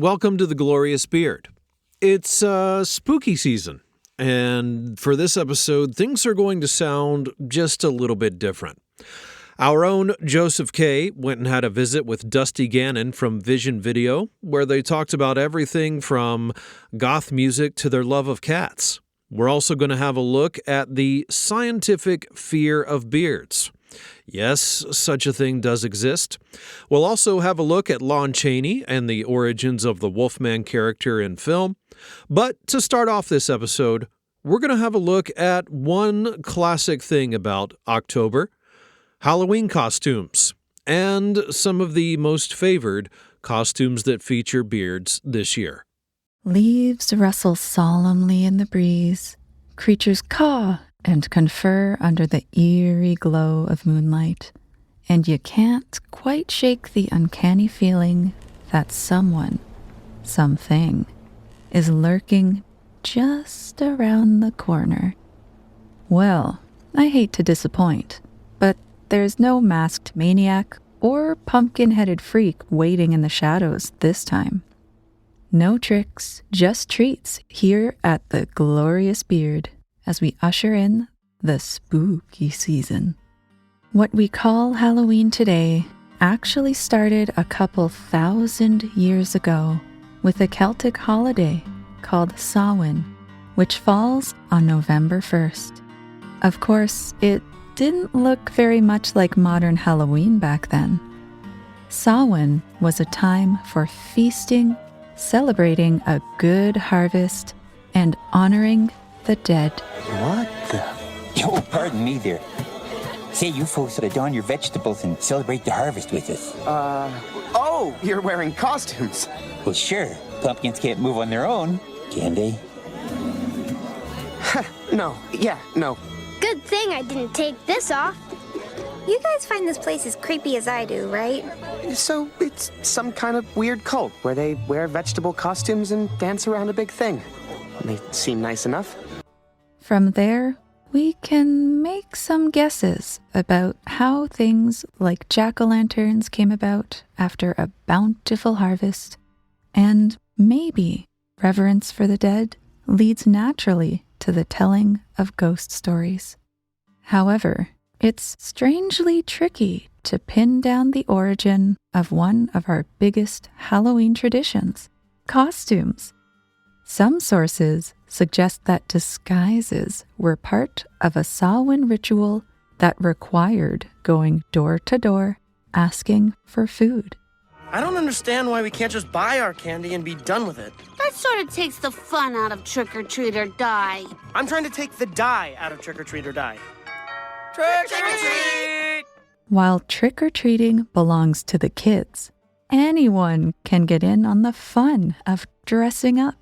welcome to the Glorious Beard. It's spooky season, and for this episode, things are going to sound just a little bit different. Our own Joseph K. went and had a visit with Dusty Gannon from Vision Video, where they talked about everything from goth music to their love of cats. We're also going to have a look at the scientific fear of beards. Yes, such a thing does exist. We'll also have a look at Lon Chaney and the origins of the wolfman character in film. But to start off this episode, we're going to have a look at one classic thing about October: Halloween costumes, and some of the most favored costumes that feature beards this year. Leaves rustle solemnly in the breeze. Creatures caw and confer under the eerie glow of moonlight. And you can't quite shake the uncanny feeling that someone, something, is lurking just around the corner. Well, I hate to disappoint, but there's no masked maniac or pumpkin-headed freak waiting in the shadows this time. No tricks, just treats here at the Glorious Beard as we usher in the spooky season. What we call Halloween today actually started a couple thousand years ago with a Celtic holiday called Samhain, which falls on November 1st. Of course, it didn't look very much like modern Halloween back then. Samhain was a time for feasting, celebrating a good harvest, and honoring the dead. What the? Oh, pardon me there. Say, you folks ought to don your vegetables and celebrate the harvest with us. Oh, you're wearing costumes. Well, sure. Pumpkins can't move on their own, can they? No. Good thing I didn't take this off. You guys find this place as creepy as I do, right? So it's some kind of weird cult where they wear vegetable costumes and dance around a big thing. They seem nice enough. From there, we can make some guesses about how things like jack-o'-lanterns came about after a bountiful harvest, and maybe reverence for the dead leads naturally to the telling of ghost stories. However, it's strangely tricky to pin down the origin of one of our biggest Halloween traditions: costumes. Some sources suggest that disguises were part of a Samhain ritual that required going door to door asking for food. I don't understand why we can't just buy our candy and be done with it. That sort of takes the fun out of Trick or Treat or Die. I'm trying to take the die out of Trick or Treat or Die. Trick or treat! While trick-or-treating belongs to the kids, anyone can get in on the fun of dressing up,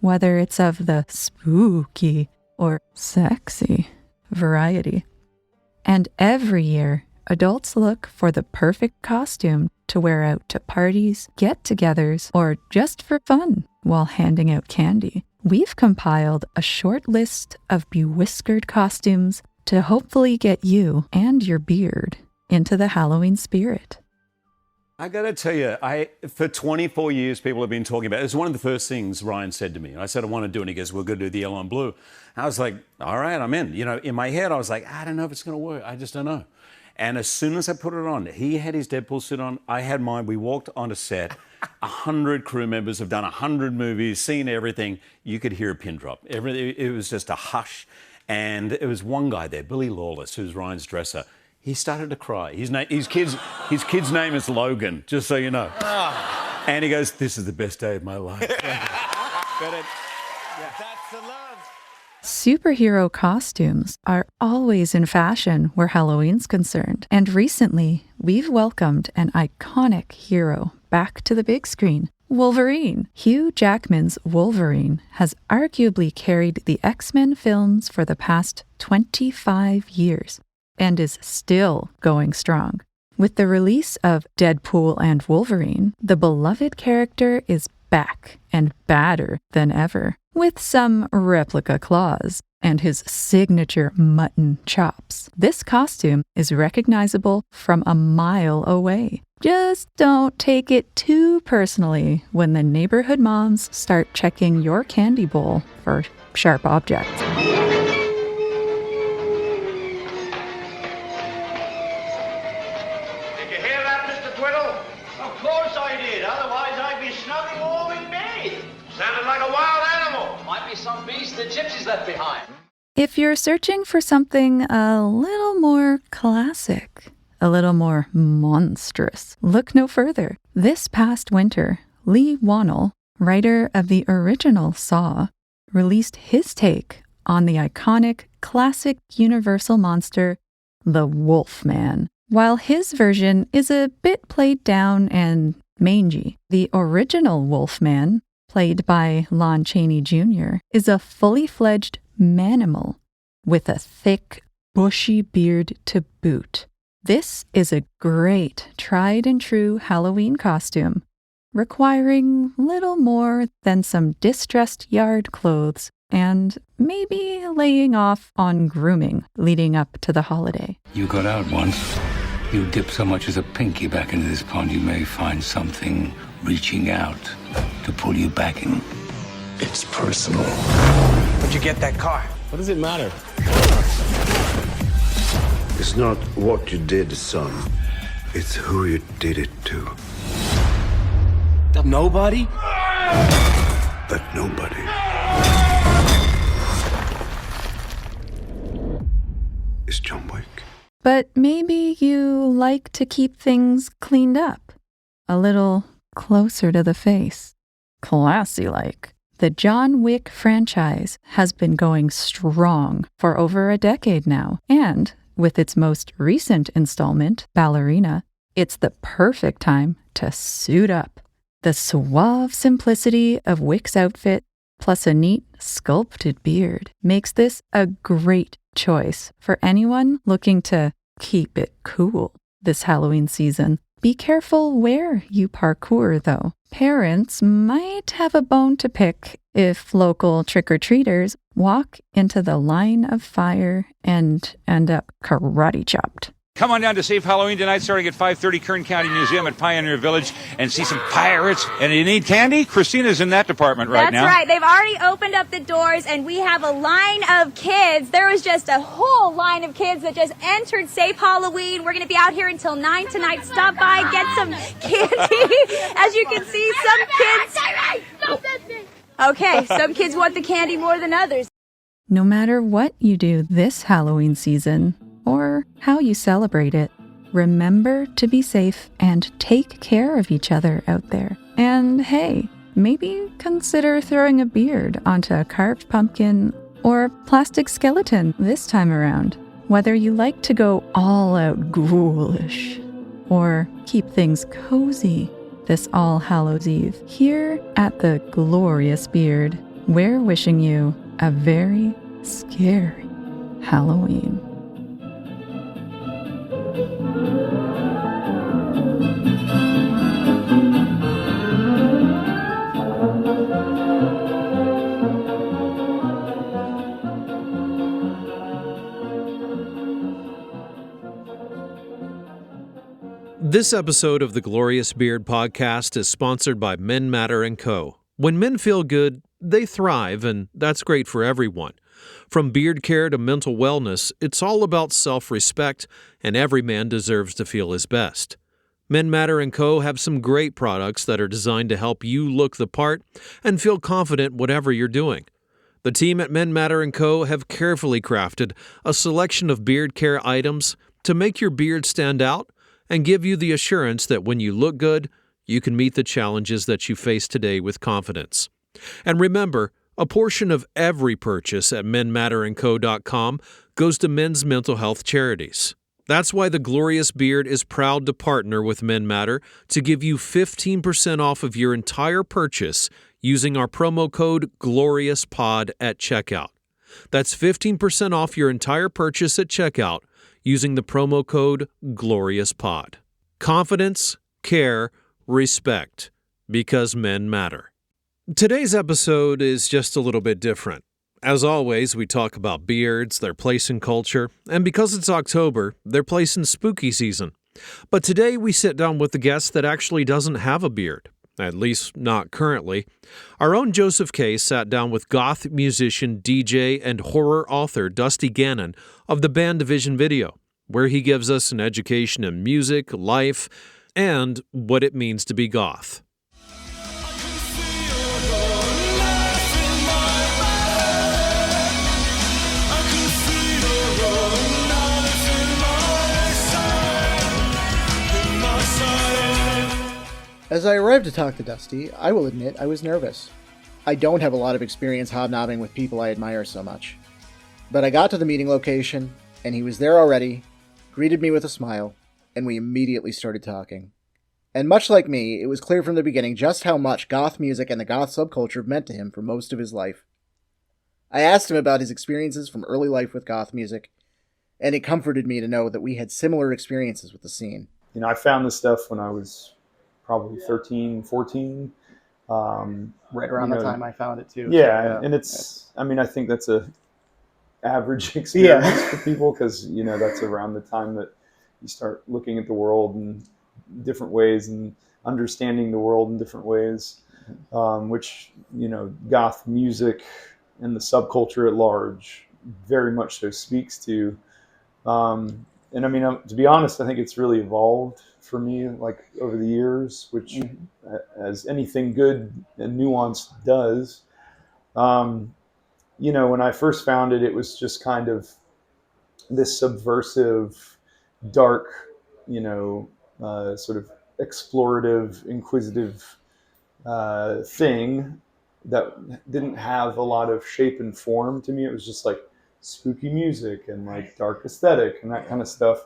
whether it's of the spooky or sexy variety. And every year, adults look for the perfect costume to wear out to parties, get-togethers, or just for fun while handing out candy. We've compiled a short list of bewhiskered costumes to hopefully get you and your beard into the Halloween spirit. I got to tell you, for 24 years, people have been talking about it. It's one of the first things Ryan said to me. I said, I want to do it. And he goes, we're going to do the yellow and blue. I was like, all right, I'm in. You know, in my head, I was like, I don't know if it's going to work. I just don't know. And as soon as I put it on, he had his Deadpool suit on. I had mine. We walked on a set. 100 crew members have done 100 movies, seen everything. You could hear a pin drop. It was just a hush. And there was one guy there, Billy Lawless, who's Ryan's dresser. He started to cry. His kid's name is Logan, just so you know. Oh. And he goes, this is the best day of my life. That's the love. Superhero costumes are always in fashion where Halloween's concerned. And recently, we've welcomed an iconic hero back to the big screen: Wolverine. Hugh Jackman's Wolverine has arguably carried the X-Men films for the past 25 years. And is still going strong. With the release of Deadpool and Wolverine, the beloved character is back and badder than ever, with some replica claws. and his signature mutton chops. This costume is recognizable from a mile away. Just don't take it too personally when the neighborhood moms start checking your candy bowl for sharp objects. Did you hear that, Mr. Twiddle? Of course I did. Otherwise, I'd be snug and warm in bed. Sounded like a wild animal. Might be some beast the gypsies left behind. If you're searching for something a little more classic, a little more monstrous, look no further. This past winter, Lee Wannell, writer of the original Saw, released his take on the iconic classic universal monster, the Wolfman. While his version is a bit played down and mangy, the original Wolfman, played by Lon Chaney Jr., is a fully fledged manimal with a thick, bushy beard to boot. This is a great, tried and true Halloween costume, requiring little more than some distressed yard clothes and maybe laying off on grooming leading up to the holiday. You got out once. You dip so much as a pinky back into this pond, you may find something reaching out to pull you back in. It's personal. Where'd you get that car? What does it matter? It's not what you did, son. It's who you did it to. Nobody? That nobody is John Wick. But maybe you like to keep things cleaned up, a little closer to the face, classy-like. The John Wick franchise has been going strong for over a decade now, and with its most recent installment, Ballerina, it's the perfect time to suit up. The suave simplicity of Wick's outfit, plus a neat, sculpted beard, makes this a great choice for anyone looking to keep it cool this Halloween season. Be careful where you parkour, though. Parents might have a bone to pick if local trick-or-treaters walk into the line of fire and end up karate chopped. Come on down to Safe Halloween tonight, starting at 5:30, Kern County Museum at Pioneer Village, and see some pirates. And you need candy? Christina's in that department right now. That's right. They've already opened up the doors, and we have a line of kids. There was just a whole line of kids that just entered Safe Halloween. We're going to be out here until 9 tonight. Stop by, get some candy. As you can see, some kids... Okay, some kids want the candy more than others. No matter what you do this Halloween season, or how you celebrate it, remember to be safe and take care of each other out there. And hey, maybe consider throwing a beard onto a carved pumpkin or plastic skeleton this time around. Whether you like to go all out ghoulish or keep things cozy this All Hallows Eve, here at the Glorious Beard, we're wishing you a very scary Halloween. This episode of the Glorious Beard podcast is sponsored by Men Matter & Co. When men feel good, they thrive, and that's great for everyone. From beard care to mental wellness, it's all about self-respect, and every man deserves to feel his best. Men Matter & Co. have some great products that are designed to help you look the part and feel confident whatever you're doing. The team at Men Matter & Co. have carefully crafted a selection of beard care items to make your beard stand out and give you the assurance that when you look good, you can meet the challenges that you face today with confidence. And remember, a portion of every purchase at menmatterandco.com goes to men's mental health charities. That's why the Glorious Beard is proud to partner with Men Matter to give you 15% off of your entire purchase using our promo code GLORIOUSPOD at checkout. That's 15% off your entire purchase at checkout using the promo code GLORIOUSPOD. Confidence, care, respect, because men matter. Today's episode is just a little bit different. As always, we talk about beards, their place in culture, and because it's October, their place in spooky season. But today we sit down with a guest that actually doesn't have a beard, at least not currently. Our own Joseph K. sat down with goth musician, DJ, and horror author Dusty Gannon of the band Division Video, where he gives us an education in music, life, and what it means to be goth. As I arrived to talk to Dusty, I will admit I was nervous. I don't have a lot of experience hobnobbing with people I admire so much. But I got to the meeting location, and he was there already, greeted me with a smile, and we immediately started talking. And much like me, it was clear from the beginning just how much goth music and the goth subculture meant to him for most of his life. I asked him about his experiences from early life with goth music, and it comforted me to know that we had similar experiences with the scene. You know, I found this stuff when I was probably 13, 14. Right around the time I found it too. Yeah, and it's, I mean, I think that's a average experience for people because, you know, that's around the time that you start looking at the world in different ways and understanding the world in different ways, which, you know, goth music and the subculture at large very much so speaks to. And I mean, to be honest, I think it's really evolved for me, like over the years, which as anything good and nuanced does. You know, when I first found it, it was just kind of this subversive, dark, you know, sort of explorative, inquisitive thing that didn't have a lot of shape and form to me. It was just like spooky music and like dark aesthetic and that kind of stuff.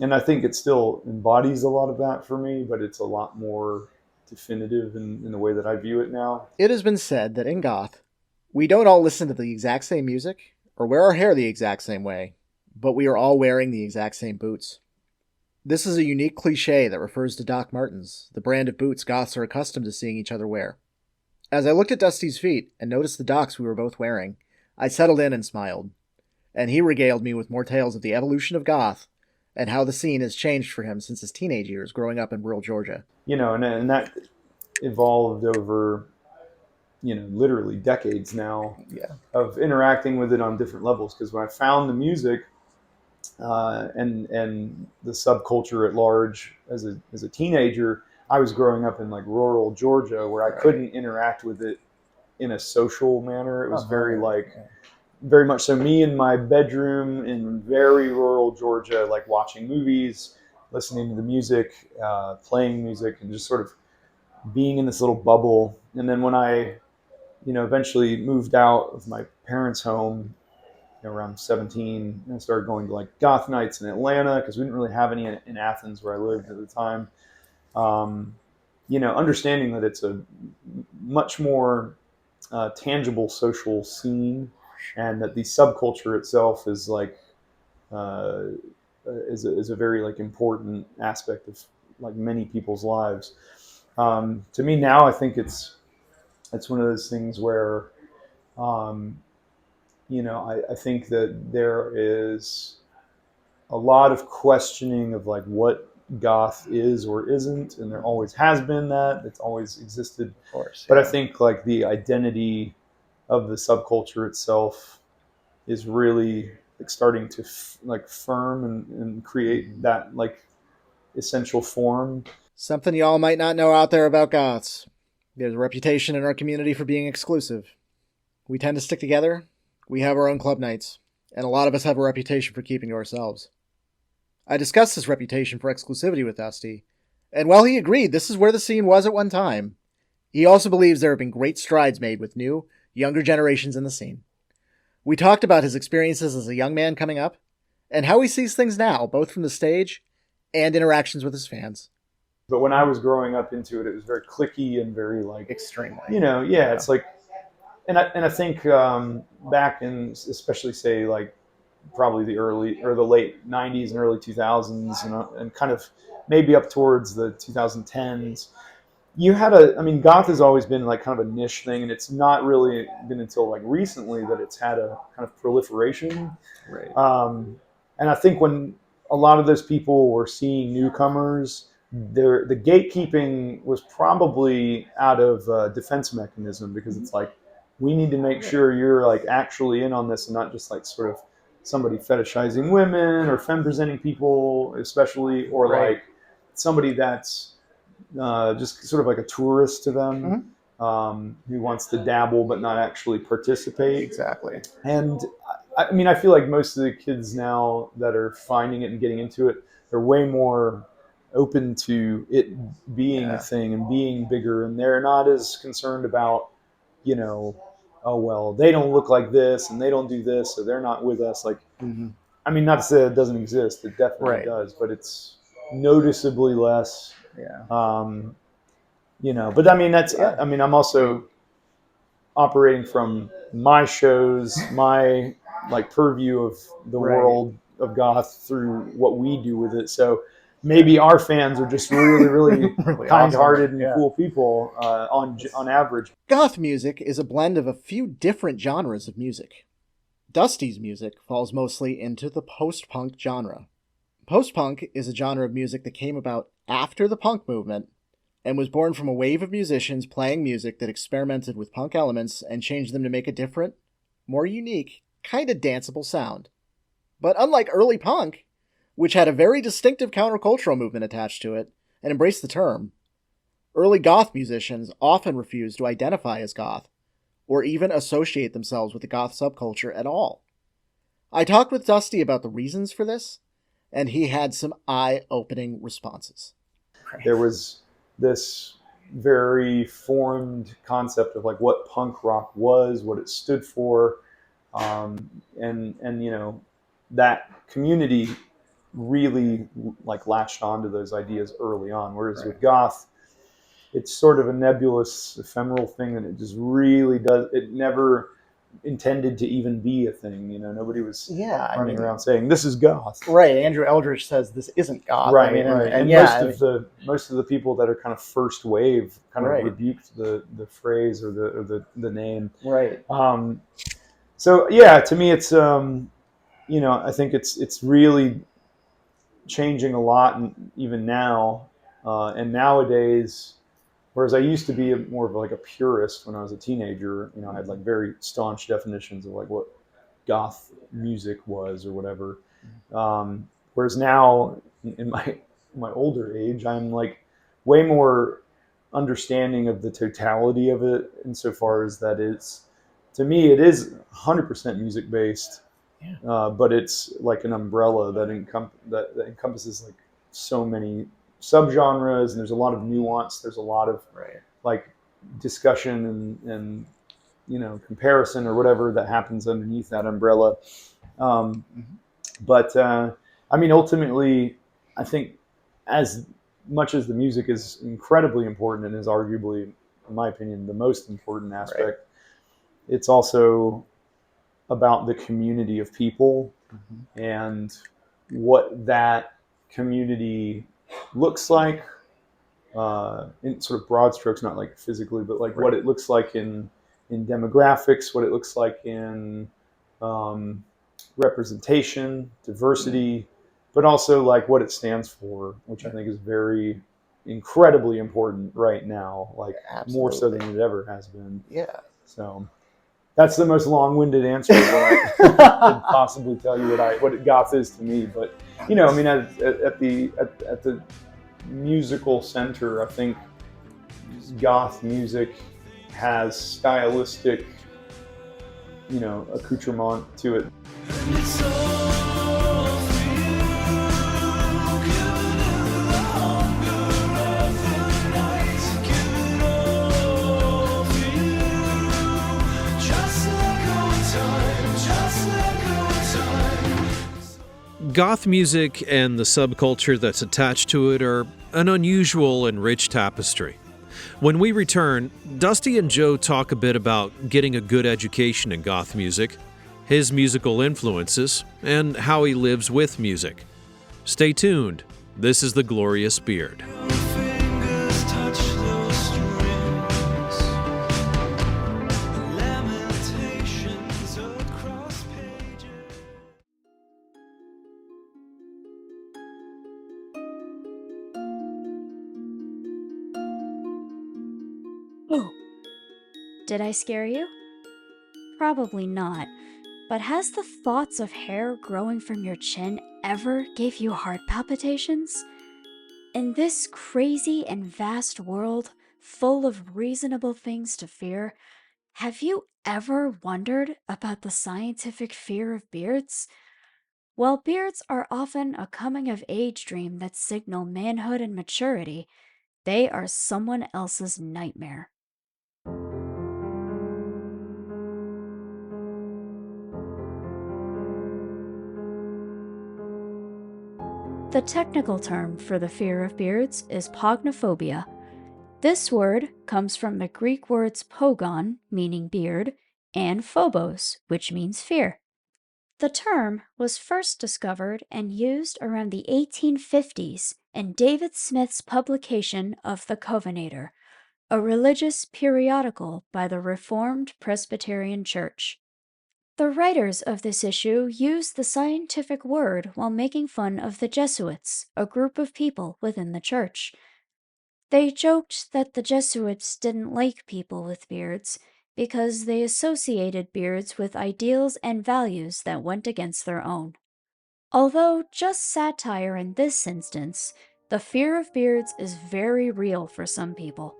And I think it still embodies a lot of that for me, but it's a lot more definitive in the way that I view it now. It has been said that in goth, we don't all listen to the exact same music or wear our hair the exact same way, but we are all wearing the exact same boots. This is a unique cliche that refers to Doc Martens, the brand of boots goths are accustomed to seeing each other wear. As I looked at Dusty's feet and noticed the Docs we were both wearing, I settled in and smiled, and he regaled me with more tales of the evolution of goth and how the scene has changed for him since his teenage years growing up in rural Georgia. You know, and that evolved over, you know, literally decades now of interacting with it on different levels. Because when I found the music and the subculture at large as a teenager, I was growing up in like rural Georgia where I couldn't interact with it in a social manner. It was very much so me in my bedroom in very rural Georgia, like watching movies, listening to the music, playing music, and just sort of being in this little bubble. And then when I, you know, eventually moved out of my parents' home, you know, around 17, and I started going to like goth nights in Atlanta because we didn't really have any in Athens where I lived at the time. You know, understanding that it's a much more tangible social scene, and that the subculture itself is like is a very like important aspect of like many people's lives. To me now, I think it's one of those things where, you know, I think that there is a lot of questioning of like what goth is or isn't, and there always has been that. It's always existed. Of course. But I think like the identity of the subculture itself is really like starting to like firm and create that like essential form. Something y'all might not know out there about goths. There's a reputation in our community for being exclusive. We tend to stick together. We have our own club nights, and a lot of us have a reputation for keeping to ourselves. I discussed this reputation for exclusivity with Dusty, and while he agreed this is where the scene was at one time, he also believes there have been great strides made with new, younger generations in the scene. We talked about his experiences as a young man coming up, and how he sees things now, both from the stage and interactions with his fans. But when I was growing up into it, it was very cliquey and very like extremely. You know, yeah, it's like, and I think back in especially say like probably the early or the late 90s and early 2000s and kind of maybe up towards the 2010s, goth has always been like kind of a niche thing, and it's not really been until like recently that it's had a kind of proliferation. Right. And I think when a lot of those people were seeing newcomers, the gatekeeping was probably out of defense mechanism, because it's like, we need to make sure you're like actually in on this and not just like sort of somebody fetishizing women or femme presenting people, especially, or like somebody that's just sort of like a tourist to them, who wants to dabble but not actually participate. Exactly. And I mean, I feel like most of the kids now that are finding it and getting into it, they're way more open to it being a thing and being bigger, and they're not as concerned about, you know, oh well, they don't look like this and they don't do this, so they're not with us. Like, I mean, not to say it doesn't exist, it definitely does, but it's noticeably less. You know, but I mean, I mean, I'm also operating from my shows, my like purview of the world of goth through what we do with it. So maybe our fans are just really kind-hearted and cool people on average. Goth music is a blend of a few different genres of music. Dusty's music falls mostly into the post-punk genre. Post-punk is a genre of music that came about after the punk movement and was born from a wave of musicians playing music that experimented with punk elements and changed them to make a different, more unique, kind of danceable sound. But unlike early punk, which had a very distinctive countercultural movement attached to it and embraced the term, early goth musicians often refused to identify as goth or even associate themselves with the goth subculture at all. I talked with Dusty about the reasons for this, and he had some eye-opening responses. There was this very formed concept of like what punk rock was, what it stood for, and you know, that community really like latched onto those ideas early on. Whereas with goth, it's sort of a nebulous, ephemeral thing, and it just really does. It never intended to even be a thing. You know, nobody was running around saying this is goth. Right. Andrew Eldridge says this isn't goth. Right. I mean, right. And most of the people that are kind of first wave kind of rebuked the phrase or the name. Right. So yeah, to me, it's you know, I think it's really changing a lot, and even now, and nowadays. Whereas I used to be more of like a purist when I was a teenager. You know, I had like very staunch definitions of like what goth music was or whatever. Whereas now, in my older age, I'm like way more understanding of the totality of it, insofar as that it's, to me, it is 100% music based, but it's like an umbrella that encompasses like so many subgenres, and there's a lot of nuance. There's a lot of like discussion and you know, comparison or whatever that happens underneath that umbrella. But I mean, ultimately, I think as much as the music is incredibly important and is arguably, in my opinion, the most important aspect, it's also about the community of people and what that community looks like in sort of broad strokes, not like physically, but like what it looks like in demographics, what it looks like in representation, diversity, but also like what it stands for, which I think is very incredibly important right now, like more so than it ever has been. Yeah. So that's the most long-winded answer that I could possibly tell you what goth is to me. But you know, I mean, at the musical center, I think goth music has stylistic, you know, accoutrement to it. Goth music and the subculture that's attached to it are an unusual and rich tapestry. When we return, Dusty and Joe talk a bit about getting a good education in goth music, his musical influences, and how he lives with music. Stay tuned. This is The Glorious Beard. Fingers touch those Did I scare you? Probably not. But has the thoughts of hair growing from your chin ever gave you heart palpitations? In this crazy and vast world, full of reasonable things to fear, have you ever wondered about the scientific fear of beards? While beards are often a coming-of-age dream that signal manhood and maturity, they are someone else's nightmare. The technical term for the fear of beards is pognophobia. This word comes from the Greek words pogon, meaning beard, and phobos, which means fear. The term was first discovered and used around the 1850s in David Smith's publication of The Covenator, a religious periodical by the Reformed Presbyterian Church. The writers of this issue used the scientific word while making fun of the Jesuits, a group of people within the church. They joked that the Jesuits didn't like people with beards because they associated beards with ideals and values that went against their own. Although just satire in this instance, the fear of beards is very real for some people.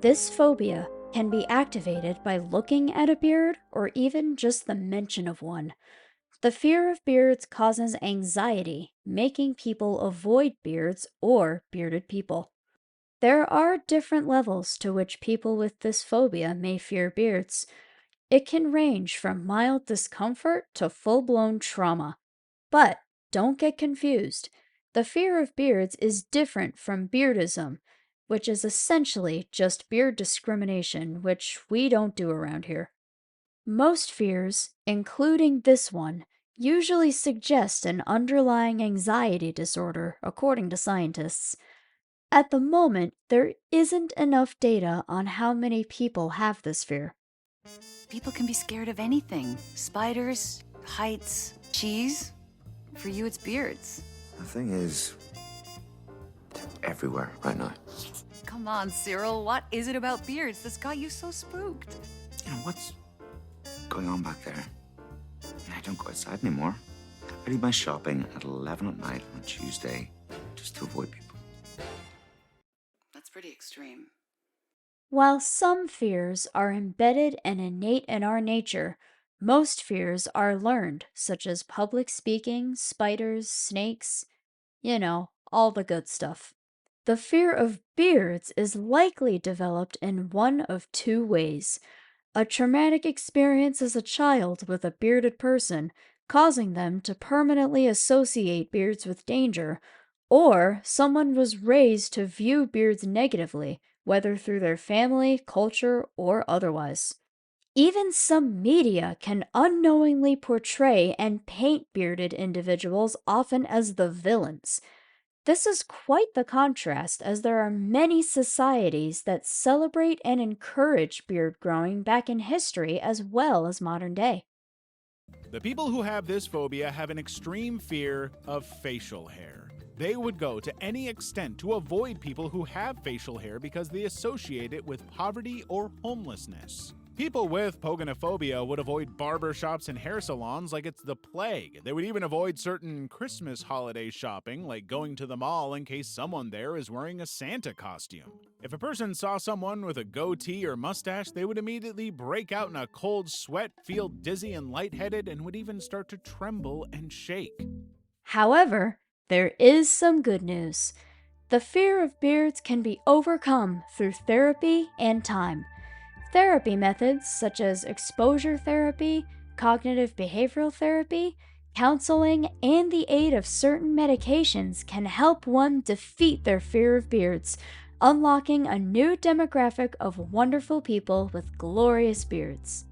This phobia can be activated by looking at a beard or even just the mention of one. The fear of beards causes anxiety, making people avoid beards or bearded people. There are different levels to which people with this phobia may fear beards. It can range from mild discomfort to full-blown trauma. But don't get confused. The fear of beards is different from beardism, which is essentially just beard discrimination, which we don't do around here. Most fears, including this one, usually suggest an underlying anxiety disorder, according to scientists. At the moment, there isn't enough data on how many people have this fear. People can be scared of anything. Spiders, heights, cheese. For you, it's beards. The thing is, they're everywhere right now. Come on, Cyril. What is it about beards that's got you so spooked? You know, what's going on back there? I don't go outside anymore. I do my shopping at 11 at night on Tuesday just to avoid people. That's pretty extreme. While some fears are embedded and innate in our nature, most fears are learned, such as public speaking, spiders, snakes, all the good stuff. The fear of beards is likely developed in one of two ways. A traumatic experience as a child with a bearded person, causing them to permanently associate beards with danger, or someone was raised to view beards negatively, whether through their family, culture, or otherwise. Even some media can unknowingly portray and paint bearded individuals often as the villains. This is quite the contrast, as there are many societies that celebrate and encourage beard growing back in history as well as modern day. The people who have this phobia have an extreme fear of facial hair. They would go to any extent to avoid people who have facial hair because they associate it with poverty or homelessness. People with pogonophobia would avoid barbershops and hair salons like it's the plague. They would even avoid certain Christmas holiday shopping, like going to the mall in case someone there is wearing a Santa costume. If a person saw someone with a goatee or mustache, they would immediately break out in a cold sweat, feel dizzy and lightheaded, and would even start to tremble and shake. However, there is some good news. The fear of beards can be overcome through therapy and time. Therapy methods such as exposure therapy, cognitive behavioral therapy, counseling, and the aid of certain medications can help one defeat their fear of beards, unlocking a new demographic of wonderful people with glorious beards.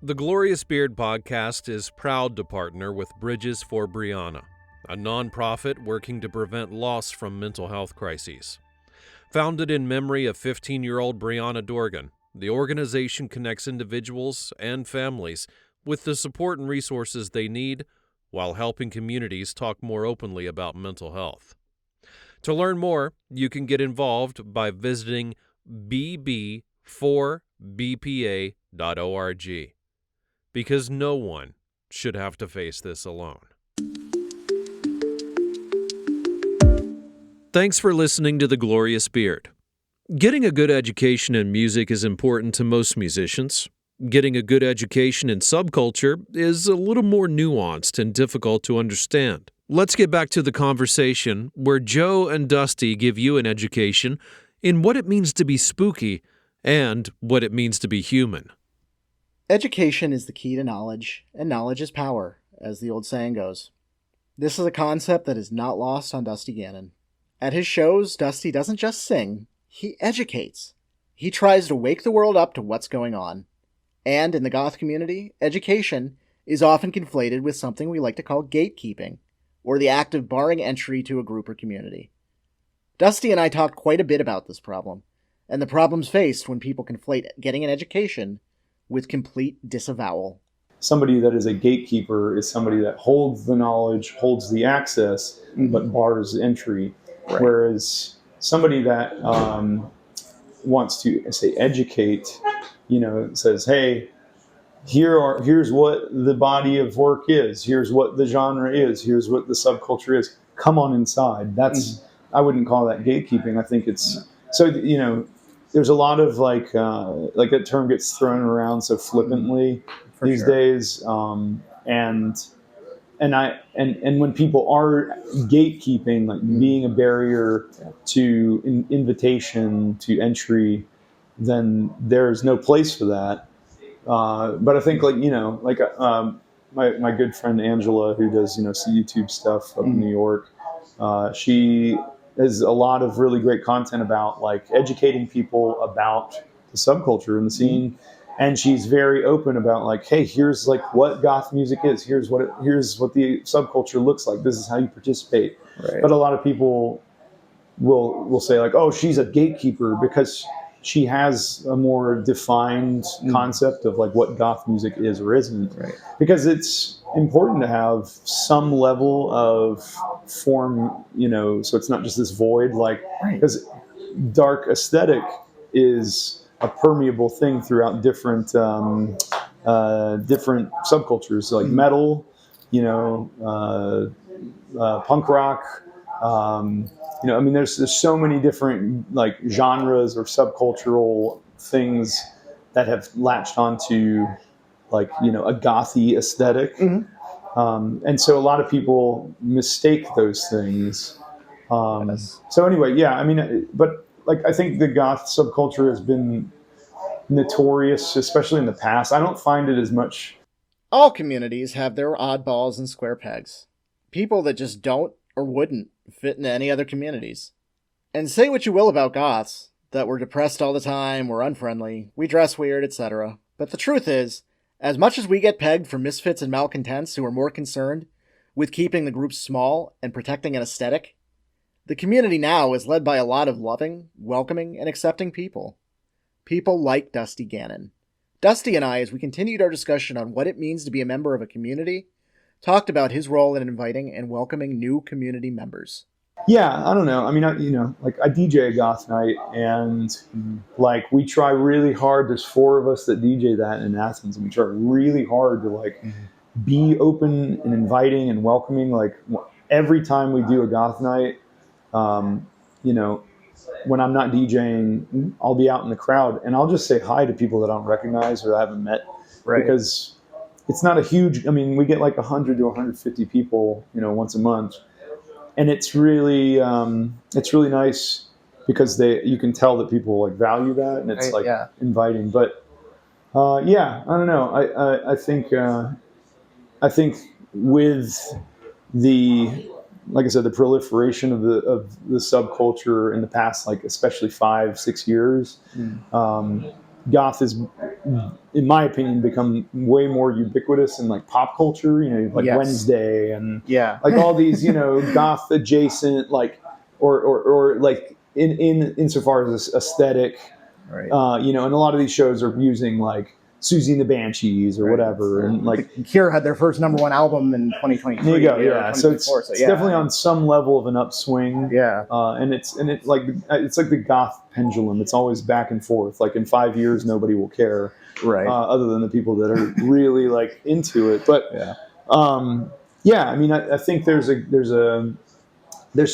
The Glorious Beard podcast is proud to partner with Bridges for Brianna, a nonprofit working to prevent loss from mental health crises. Founded in memory of 15-year-old Brianna Dorgan, the organization connects individuals and families with the support and resources they need while helping communities talk more openly about mental health. To learn more, you can get involved by visiting bb4bpa.org, because no one should have to face this alone. Thanks for listening to The Glorious Beard. Getting a good education in music is important to most musicians. Getting a good education in subculture is a little more nuanced and difficult to understand. Let's get back to the conversation where Joe and Dusty give you an education in what it means to be spooky and what it means to be human. Education is the key to knowledge, and knowledge is power, as the old saying goes. This is a concept that is not lost on Dusty Gannon. At his shows, Dusty doesn't just sing, he educates. He tries to wake the world up to what's going on. And in the goth community, education is often conflated with something we like to call gatekeeping, or the act of barring entry to a group or community. Dusty and I talked quite a bit about this problem, and the problems faced when people conflate getting an education with complete disavowal. Somebody that is a gatekeeper is somebody that holds the knowledge, holds the access, but bars entry. Right. Whereas somebody that wants to, say, educate, says, hey, here's what the body of work is, here's what the genre is, here's what the subculture is, come on inside. That's I wouldn't call that gatekeeping. I think it's so, there's a lot of like that term gets thrown around so flippantly these days, and when people are gatekeeping, like being a barrier to invitation to entry, then there's no place for that. But I think my good friend Angela, who does YouTube stuff up in New York, she has a lot of really great content about like educating people about the subculture and the scene. And she's very open about like, hey, here's like what goth music is. Here's what the subculture looks like. This is how you participate. Right. But a lot of people will say like, oh, she's a gatekeeper because she has a more defined concept of like what goth music is or isn't. Right. Because it's important to have some level of form, so it's not just this void. Like, because dark aesthetic is a permeable thing throughout different subcultures, like metal, punk rock. There's so many different like genres or subcultural things that have latched onto like a gothy aesthetic, and so a lot of people mistake those things. So anyway, but. Like, I think the goth subculture has been notorious, especially in the past. I don't find it as much. All communities have their oddballs and square pegs. People that just don't or wouldn't fit into any other communities. And say what you will about goths, that we're depressed all the time, we're unfriendly, we dress weird, etc. But the truth is, as much as we get pegged for misfits and malcontents who are more concerned with keeping the group small and protecting an aesthetic, the community now is led by a lot of loving, welcoming, and accepting people. People like Dusty Gannon. Dusty and I, as we continued our discussion on what it means to be a member of a community, talked about his role in inviting and welcoming new community members. Yeah, I don't know. I DJ a goth night, and like we try really hard. There's 4 of us that DJ that in Athens, and we try really hard to like be open and inviting and welcoming. Like every time we do a goth night, when I'm not DJing, I'll be out in the crowd and I'll just say hi to people that I don't recognize or I haven't met. Right. Because it's not a huge, we get like 100 to 150 people, once a month. And it's really nice because you can tell that people like value that, and it's inviting. But I don't know. I think with the, like I said, the proliferation of the subculture in the past, like especially 5-6 years, goth has, in my opinion, become way more ubiquitous in like pop culture. Wednesday and like all these, goth adjacent, like or like insofar as this aesthetic, Right. you know, and a lot of these shows are using like Susie and the Banshees or whatever, and like Cure had their first #1 album in 2023. there you go, or yeah. So it's 2024, it's definitely on some level of an upswing. Yeah. And it's like the goth pendulum. It's always back and forth. Like in 5 years, nobody will care, right? Other than the people that are really like into it. But yeah. I mean, I think there's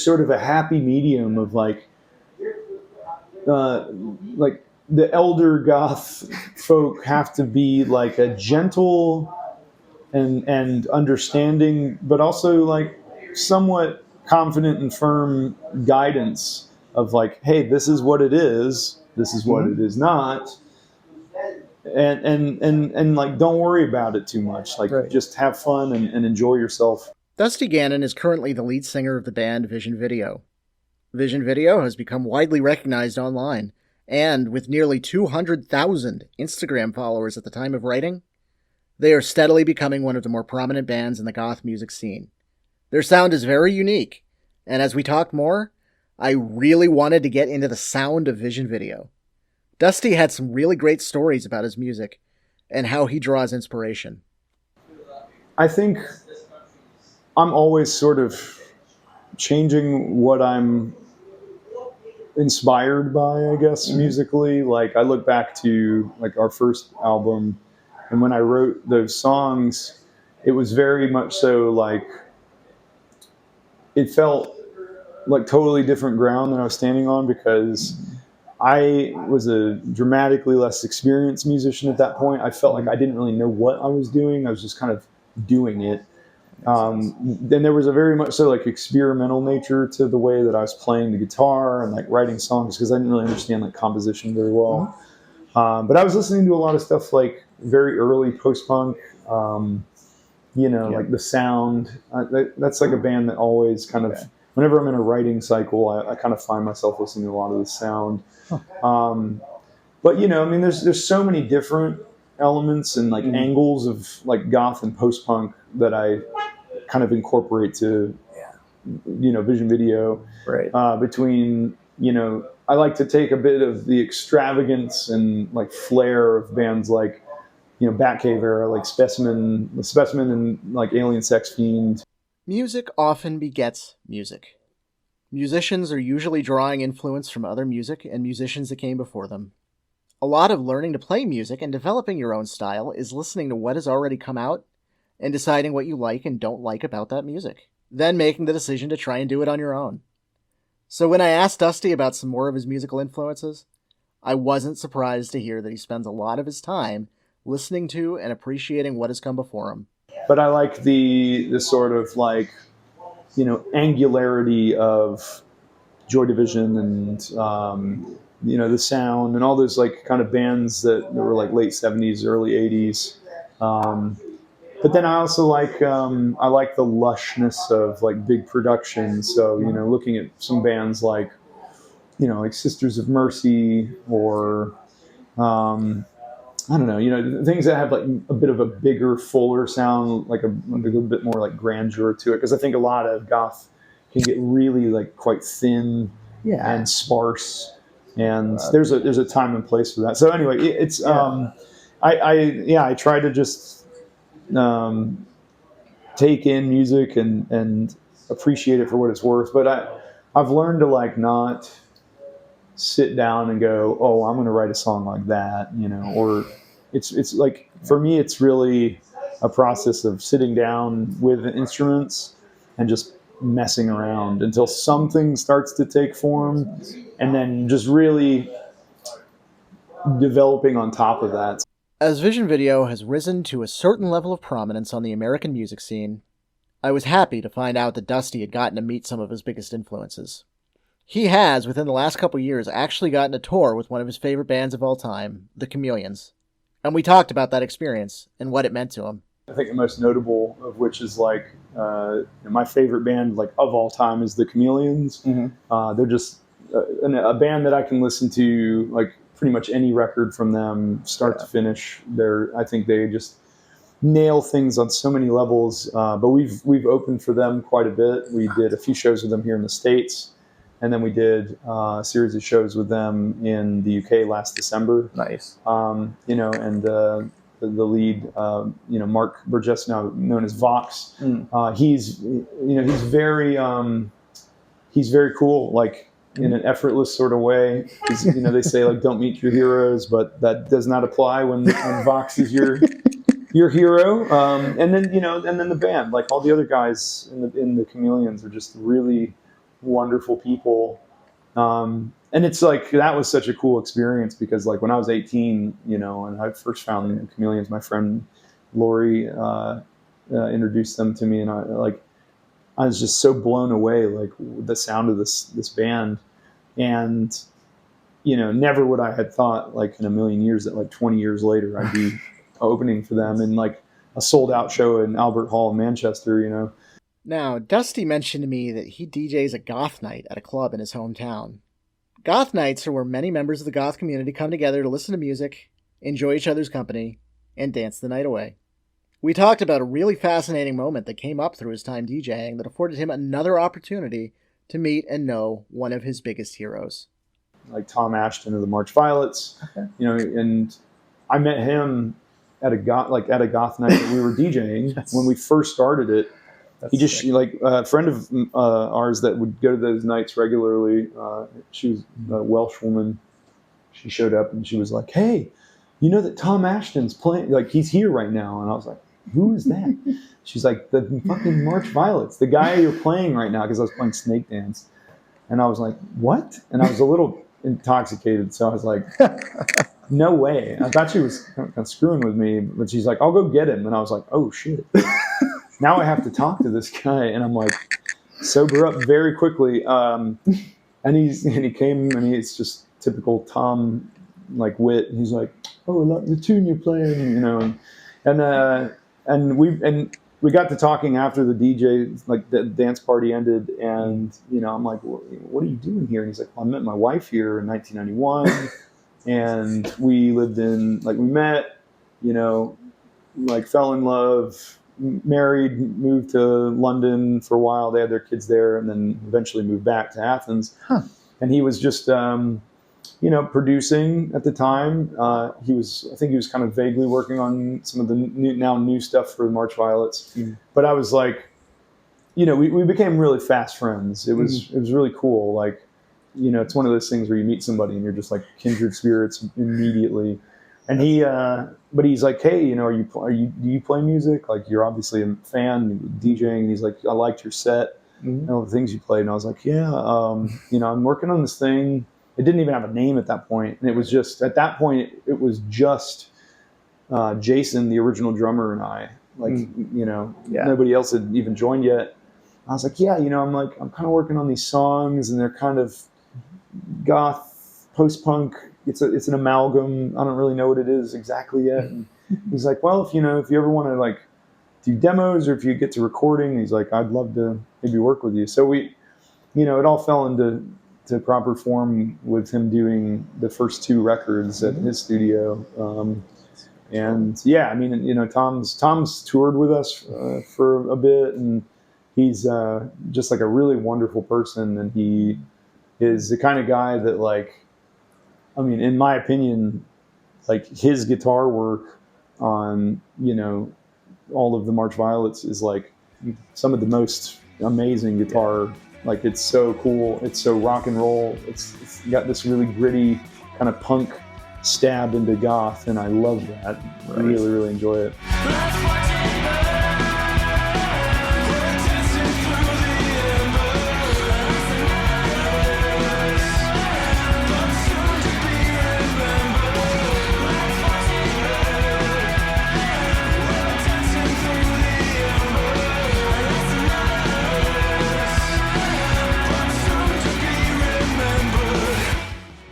sort of a happy medium of like the elder goth folk have to be like a gentle and understanding, but also like somewhat confident and firm guidance of like, hey, this is what it is, this is what it is not, and like don't worry about it too much. Like just have fun and enjoy yourself. Dusty Gannon is currently the lead singer of the band Vision Video. Vision Video has become widely recognized online, and with nearly 200,000 Instagram followers at the time of writing, they are steadily becoming one of the more prominent bands in the goth music scene. Their sound is very unique, and as we talk more, I really wanted to get into the sound of Vision Video. Dusty had some really great stories about his music and how he draws inspiration. I think I'm always sort of changing what I'm inspired by, I guess, musically. Like I look back to like our first album, and when I wrote those songs, it was very much so like it felt like totally different ground than I was standing on, because I was a dramatically less experienced musician at that point. I felt like I didn't really know what I was doing. I was just kind of doing it. Then there was a very much so like experimental nature to the way that I was playing the guitar and like writing songs, because I didn't really understand like composition very well. But I was listening to a lot of stuff like very early post-punk, like The Sound. That's like a band that always kind of, whenever I'm in a writing cycle, I kind of find myself listening to a lot of The Sound. But I mean, there's so many different elements and like angles of like goth and post-punk that I kind of incorporate to, Vision Video. Right. Between, I like to take a bit of the extravagance and like flair of bands like, Batcave era, like Specimen and like Alien Sex Fiend. Music often begets music. Musicians are usually drawing influence from other music and musicians that came before them. A lot of learning to play music and developing your own style is listening to what has already come out and deciding what you like and don't like about that music, then making the decision to try and do it on your own. So when I asked Dusty about some more of his musical influences, I wasn't surprised to hear that he spends a lot of his time listening to and appreciating what has come before him. But I like the sort of like, angularity of Joy Division and, The Sound and all those like kind of bands that were like late 70s, early 80s. But then I also like the lushness of like big production. So, looking at some bands like, like Sisters of Mercy or, I don't know, things that have like a bit of a bigger, fuller sound, like a little bit more like grandeur to it. Because I think a lot of goth can get really like quite thin and sparse, and there's a time and place for that. So anyway, it's I try to just take in music and appreciate it for what it's worth. But I've learned to like not sit down and go, oh, I'm going to write a song like that, or it's like, for me, it's really a process of sitting down with instruments and just messing around until something starts to take form, and then just really developing on top of that. As Vision Video has risen to a certain level of prominence on the American music scene, I was happy to find out that Dusty had gotten to meet some of his biggest influences. He has, within the last couple years, actually gotten a tour with one of his favorite bands of all time, the Chameleons. And we talked about that experience and what it meant to him. I think the most notable of which is like my favorite band like of all time is the Chameleons. They're just a band that I can listen to like pretty much any record from them, start to finish. I think they just nail things on so many levels. But we've opened for them quite a bit. We did a few shows with them here in the States. and then we did a series of shows with them in the UK last December. Nice. And the lead, Mark Burgess, now known as Vox. He's very cool, like in an effortless sort of way. They say like don't meet your heroes, but that does not apply when Vox is your hero. And then the band, like all the other guys in the Chameleons, are just really wonderful people. And it's like that was such a cool experience because like when I was 18, and I first found the Chameleons, my friend Lori introduced them to me, and I was just so blown away, like with the sound of this band. And, never would I had thought like in a million years that like 20 years later, I'd be opening for them in like a sold out show in Albert Hall in Manchester, Now, Dusty mentioned to me that he DJs a goth night at a club in his hometown. Goth nights are where many members of the goth community come together to listen to music, enjoy each other's company, and dance the night away. We talked about a really fascinating moment that came up through his time DJing that afforded him another opportunity to meet and know one of his biggest heroes. Like Tom Ashton of the March Violets, and I met him at a goth night that we were DJing when we first started it. He just sick. A friend of ours that would go to those nights regularly. She was a Welsh woman. She showed up and she was like, "Hey, you know that Tom Ashton's playing? Like he's here right now." And I was like, "Who is that?" She's like, "The fucking March Violets, the guy you're playing right now," because I was playing Snake Dance. And I was like, "What?" And I was a little intoxicated, so I was like, "No way." I thought she was kind of screwing with me, but she's like, "I'll go get him." And I was like, "Oh shit." Now I have to talk to this guy, and I'm like, sober up very quickly. And he came, and he's just typical Tom, like wit. And he's like, "Oh, I like the tune you're playing," and we got to talking after the DJ, like the dance party ended, and I'm like, "What are you doing here?" And he's like, "Well, I met my wife here in 1991, and we lived in we met, fell in love." Married, moved to London for a while. They had their kids there, and then eventually moved back to Athens. And he was just, producing at the time. I think he was kind of vaguely working on some of the new stuff for the March Violets. But I was like, we became really fast friends. It was really cool. Like, it's one of those things where you meet somebody and you're just like kindred spirits immediately. And but he's like, "Hey, do you play music? Like, you're obviously a fan, DJing." And he's like, "I liked your set, and all the things you played." And I was like, "Yeah, I'm working on this thing." It didn't even have a name at that point, and it was just at that point it was just Jason, the original drummer, and I. Nobody else had even joined yet. I was like, "Yeah, I'm kind of working on these songs, and they're kind of goth, post-punk. It's an amalgam. I don't really know what it is exactly yet." And he's like, "Well, if you ever want to do demos, or if you get to recording," he's like, "I'd love to maybe work with you." So we, it all fell into proper form with him doing the first 2 records at his studio. And yeah, I mean, Tom's toured with us for a bit, and he's just like a really wonderful person, and he is the kind of guy that in my opinion, his guitar work on, all of the March Violets is some of the most amazing guitar. It's so cool. It's so rock and roll. It's got this really gritty kind of punk stab into goth, and I love that. I really, really enjoy it.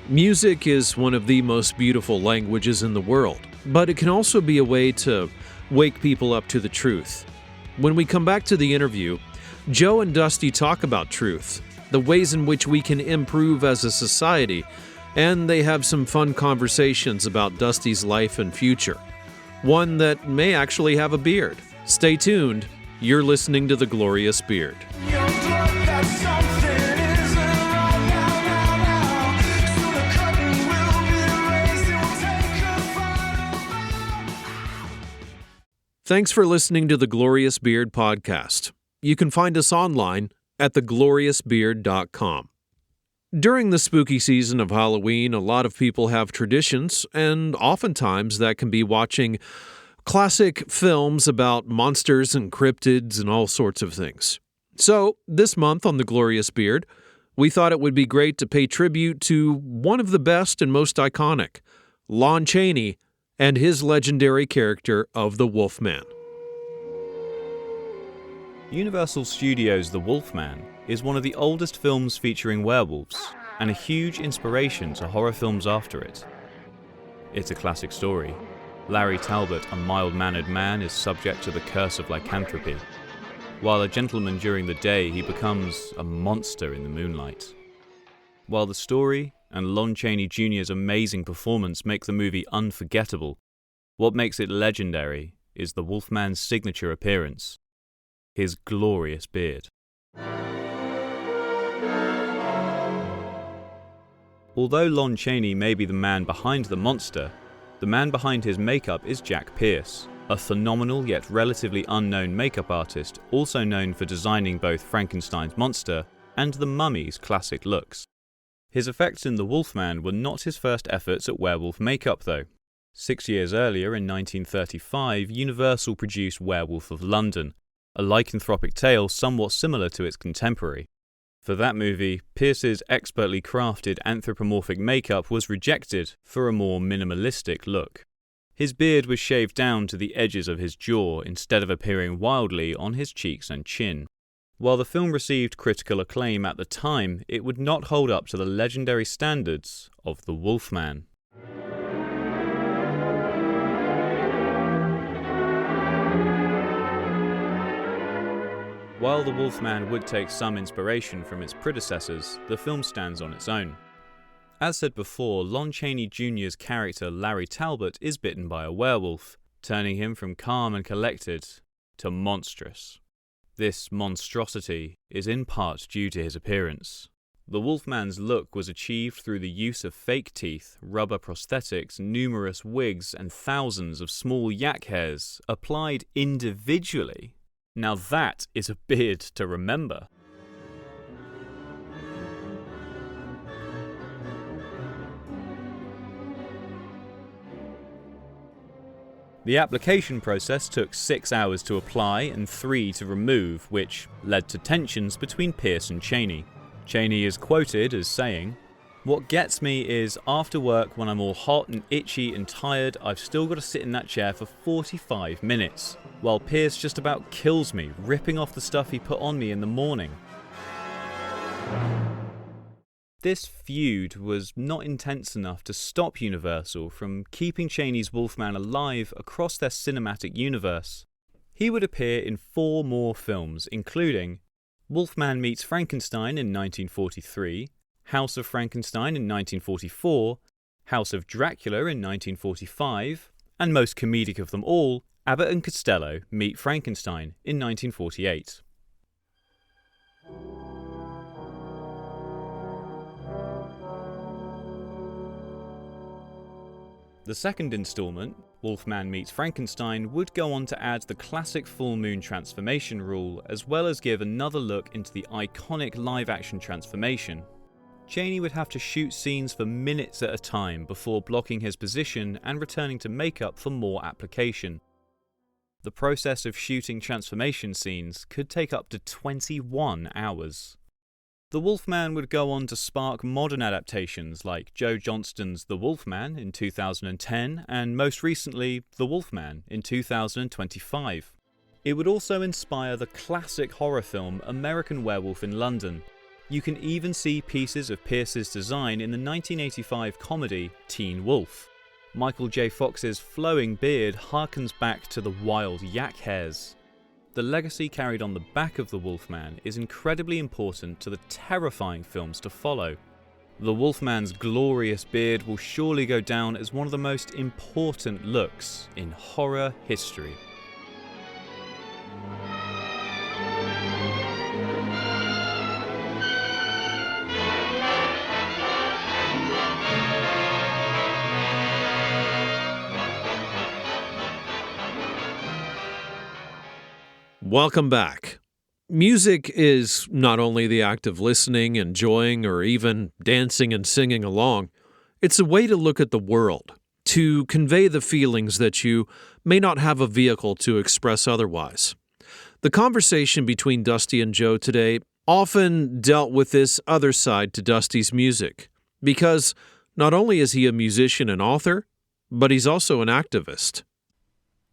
Music is one of the most beautiful languages in the world, but it can also be a way to wake people up to the truth. When we come back to the interview, Joe and Dusty talk about truth, the ways in which we can improve as a society, and they have some fun conversations about Dusty's life and future. One that may actually have a beard. Stay tuned. You're listening to The Glorious Beard. Something isn't right. Thanks for listening to the Glorious Beard podcast. You can find us online at thegloriousbeard.com. During the spooky season of Halloween, a lot of people have traditions, and oftentimes that can be watching classic films about monsters and cryptids and all sorts of things. So, this month on The Glorious Beard, we thought it would be great to pay tribute to one of the best and most iconic, Lon Chaney, and his legendary character of the Wolfman. Universal Studios' The Wolfman is one of the oldest films featuring werewolves, and a huge inspiration to horror films after it. It's a classic story. Larry Talbot, a mild-mannered man, is subject to the curse of lycanthropy. While a gentleman during the day, he becomes a monster in the moonlight. While the story and Lon Chaney Jr.'s amazing performance make the movie unforgettable, what makes it legendary is the Wolfman's signature appearance, his glorious beard. Although Lon Chaney may be the man behind the monster, the man behind his makeup is Jack Pierce, a phenomenal yet relatively unknown makeup artist, also known for designing both Frankenstein's monster and the Mummy's classic looks. His effects in The Wolfman were not his first efforts at werewolf makeup though. 6 years earlier, in 1935, Universal produced Werewolf of London, a lycanthropic tale somewhat similar to its contemporary. For that movie, Pierce's expertly crafted anthropomorphic makeup was rejected for a more minimalistic look. His beard was shaved down to the edges of his jaw instead of appearing wildly on his cheeks and chin. While the film received critical acclaim at the time, it would not hold up to the legendary standards of The Wolfman. While The Wolfman would take some inspiration from its predecessors, the film stands on its own. As said before, Lon Chaney Jr.'s character Larry Talbot is bitten by a werewolf, turning him from calm and collected to monstrous. This monstrosity is in part due to his appearance. The Wolfman's look was achieved through the use of fake teeth, rubber prosthetics, numerous wigs, and thousands of small yak hairs applied individually. Now that is a beard to remember. The application process took 6 hours to apply and 3 to remove, which led to tensions between Pierce and Chaney. Chaney is quoted as saying, "What gets me is, after work when I'm all hot and itchy and tired, I've still got to sit in that chair for 45 minutes, while Pierce just about kills me, ripping off the stuff he put on me in the morning." This feud was not intense enough to stop Universal from keeping Chaney's Wolfman alive across their cinematic universe. He would appear in 4 more films, including Wolfman Meets Frankenstein in 1943, House of Frankenstein in 1944, House of Dracula in 1945, and most comedic of them all, Abbott and Costello Meet Frankenstein in 1948. The second installment, Wolfman Meets Frankenstein, would go on to add the classic full moon transformation rule, as well as give another look into the iconic live-action transformation. Chaney would have to shoot scenes for minutes at a time before blocking his position and returning to makeup for more application. The process of shooting transformation scenes could take up to 21 hours. The Wolfman would go on to spark modern adaptations like Joe Johnston's The Wolfman in 2010 and most recently The Wolfman in 2025. It would also inspire the classic horror film American Werewolf in London. You can even see pieces of Pierce's design in the 1985 comedy Teen Wolf. Michael J. Fox's flowing beard harkens back to the wild yak hairs. The legacy carried on the back of The Wolfman is incredibly important to the terrifying films to follow. The Wolfman's glorious beard will surely go down as one of the most important looks in horror history. Welcome back. Music is not only the act of listening, enjoying, or even dancing and singing along. It's a way to look at the world, to convey the feelings that you may not have a vehicle to express otherwise. The conversation between Dusty and Joe today often dealt with this other side to Dusty's music, because not only is he a musician and author, but he's also an activist.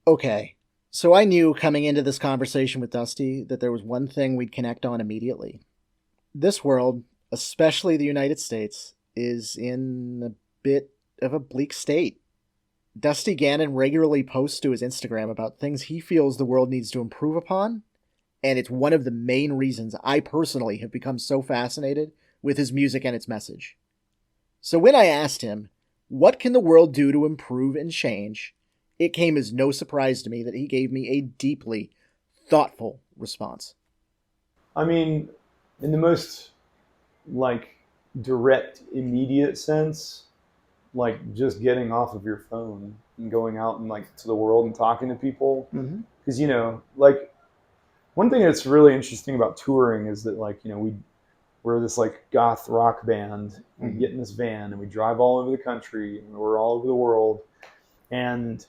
Okay, so I knew coming into this conversation with Dusty that there was one thing we'd connect on immediately. This world, especially the United States, is in a bit of a bleak state. Dusty Gannon regularly posts to his Instagram about things he feels the world needs to improve upon, and it's one of the main reasons I personally have become so fascinated with his music and its message. So when I asked him, what can the world do to improve and change, it came as no surprise to me that he gave me a deeply thoughtful response. I mean, in the most, direct, immediate sense, just getting off of your phone and going out and, to the world and talking to people. Because, one thing that's really interesting about touring is that, we're this, goth rock band. We get in this van and we drive all over the country and we're all over the world. And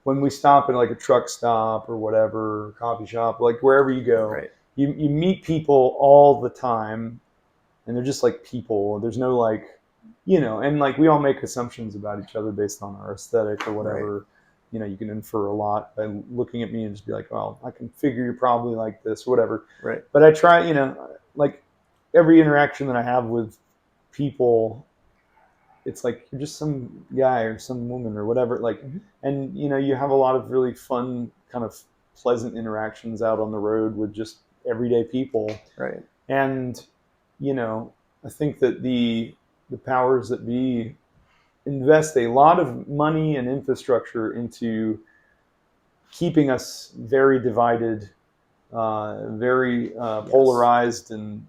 when we stop at a truck stop or whatever, coffee shop, wherever you go, right, you meet people all the time, and they're just people. There's no and we all make assumptions about each other based on our aesthetic or whatever. Right. You can infer a lot by looking at me and just be like, well, I can figure you're probably like this, whatever. Right. But I try, every interaction that I have with people, it's you're just some guy or some woman or whatever, and you have a lot of really fun, kind of pleasant interactions out on the road with just everyday people. Right. And I think that the powers that be invest a lot of money and infrastructure into keeping us very divided, very polarized and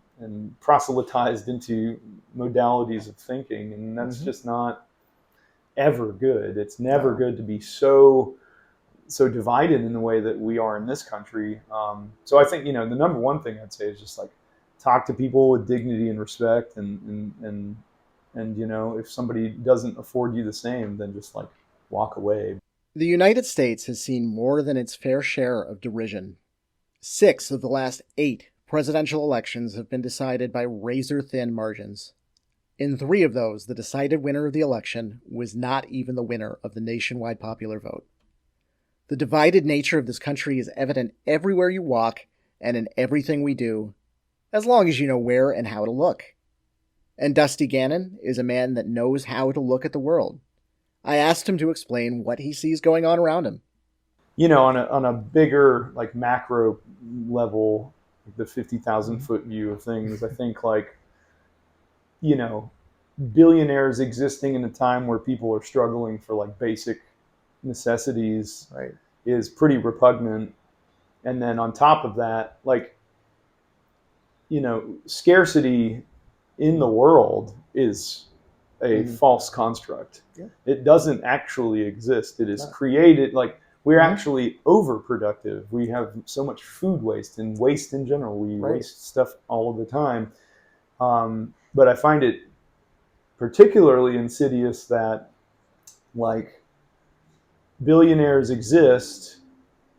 proselytized into modalities of thinking, and that's just not ever good. It's never good to be so divided in the way that we are in this country. So I think the number one thing I'd say is just talk to people with dignity and respect, and if somebody doesn't afford you the same, then just walk away. The United States has seen more than its fair share of derision. 6 of the last 8 presidential elections have been decided by razor-thin margins. In 3 of those, the decided winner of the election was not even the winner of the nationwide popular vote. The divided nature of this country is evident everywhere you walk and in everything we do, as long as you know where and how to look. And Dusty Gannon is a man that knows how to look at the world. I asked him to explain what he sees going on around him. On a bigger, macro level, the 50,000 foot view of things, I think billionaires existing in a time where people are struggling for basic necessities is pretty repugnant. And then on top of that, scarcity in the world is a false construct. Yeah. It doesn't actually exist. It is created. We're actually overproductive. We have so much food waste and waste in general. We waste stuff all of the time. But I find it particularly insidious that billionaires exist,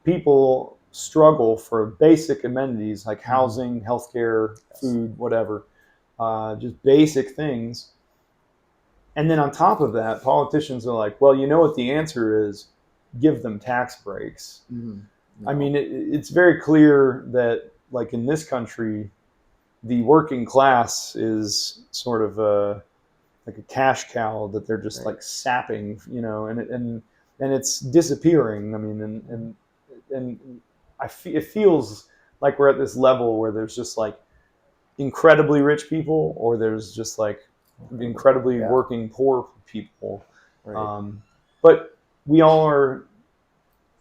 people struggle for basic amenities like housing, healthcare, food, whatever, just basic things. And then on top of that, politicians are well, you know what the answer is? Give them tax breaks. No. I mean, it's very clear that in this country, the working class is sort of a cash cow that they're just sapping, and it's disappearing. I mean, and it feels like we're at this level where there's just incredibly rich people, or there's just incredibly working poor people. Right. But we all are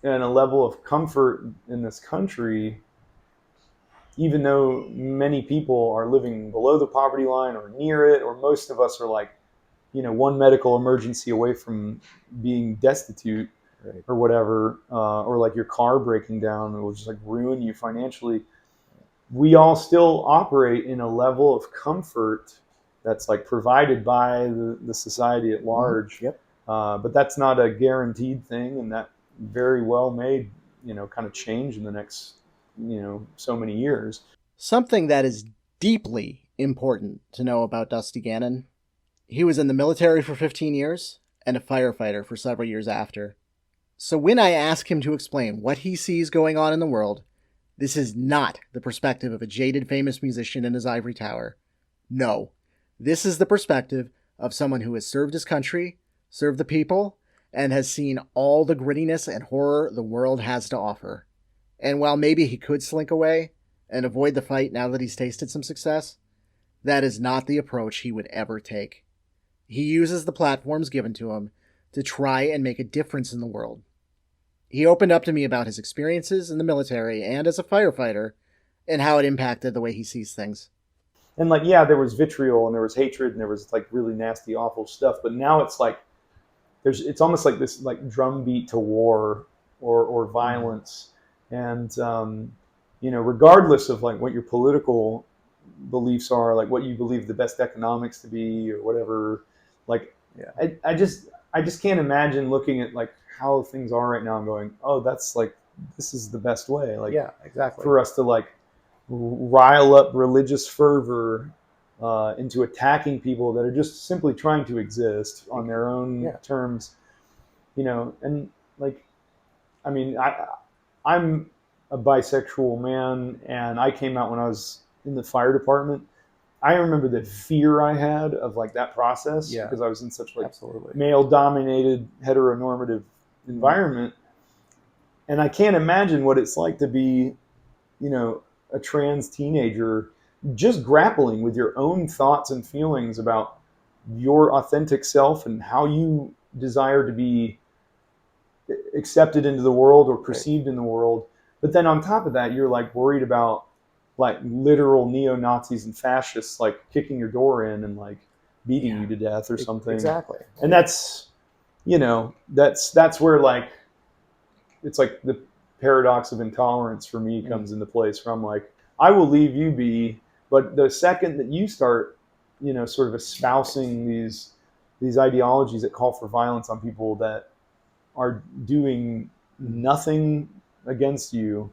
in a level of comfort in this country, even though many people are living below the poverty line or near it, or most of us are one medical emergency away from being destitute. or whatever, or like your car breaking down, it will just like ruin you financially. We all still operate in a level of comfort that's like provided by the society at large. Yep. But that's not a guaranteed thing, and that very well may, kind of change in the next, so many years. Something that is deeply important to know about Dusty Gannon: he was in the military for 15 years and a firefighter for several years after. So when I ask him to explain what he sees going on in the world, this is not the perspective of a jaded famous musician in his ivory tower. No, this is the perspective of someone who has served his country, served the people, and has seen all the grittiness and horror the world has to offer. And while maybe he could slink away and avoid the fight now that he's tasted some success, that is not the approach he would ever take. He uses the platforms given to him to try and make a difference in the world. He opened up to me about his experiences in the military and as a firefighter and how it impacted the way he sees things. And like, yeah, there was vitriol and there was hatred and there was like really nasty, awful stuff. But now it's like, it's almost like this like drumbeat to war or violence. And, regardless of like what your political beliefs are, like what you believe the best economics to be or whatever, like, I just can't imagine looking at like how things are right now and going, oh, that's like, this is the best way. Like, yeah, exactly. For us to like rile up religious fervor into attacking people that are just simply trying to exist on their own terms, and like, I mean, I'm a bisexual man, and I came out when I was in the fire department. I remember the fear I had of like that process because I was in such like male-dominated, heteronormative environment, and I can't imagine what it's like to be, a trans teenager just grappling with your own thoughts and feelings about your authentic self and how you desire to be accepted into the world or perceived in the world. But then on top of that, you're like worried about like literal neo-Nazis and fascists like kicking your door in and like beating you to death or something. Exactly. And that's, that's where like, it's like the paradox of intolerance for me comes into place, where I'm like, I will leave you be, but the second that you start, sort of espousing these ideologies that call for violence on people that are doing nothing against you.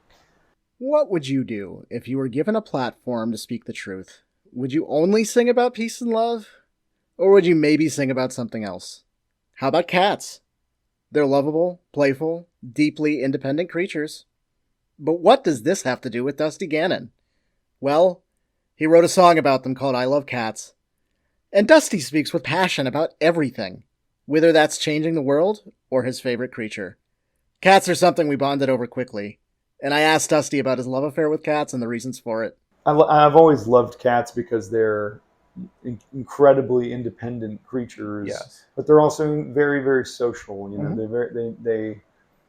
What would you do if you were given a platform to speak the truth? Would you only sing about peace and love? Or would you maybe sing about something else? How about cats? They're lovable, playful, deeply independent creatures. But what does this have to do with Dusty Gannon? Well, he wrote a song about them called I Love Cats. And Dusty speaks with passion about everything, whether that's changing the world or his favorite creature. Cats are something we bonded over quickly, and I asked Dusty about his love affair with cats and the reasons for it. I've always loved cats because they're incredibly independent creatures, but they're also very, very social.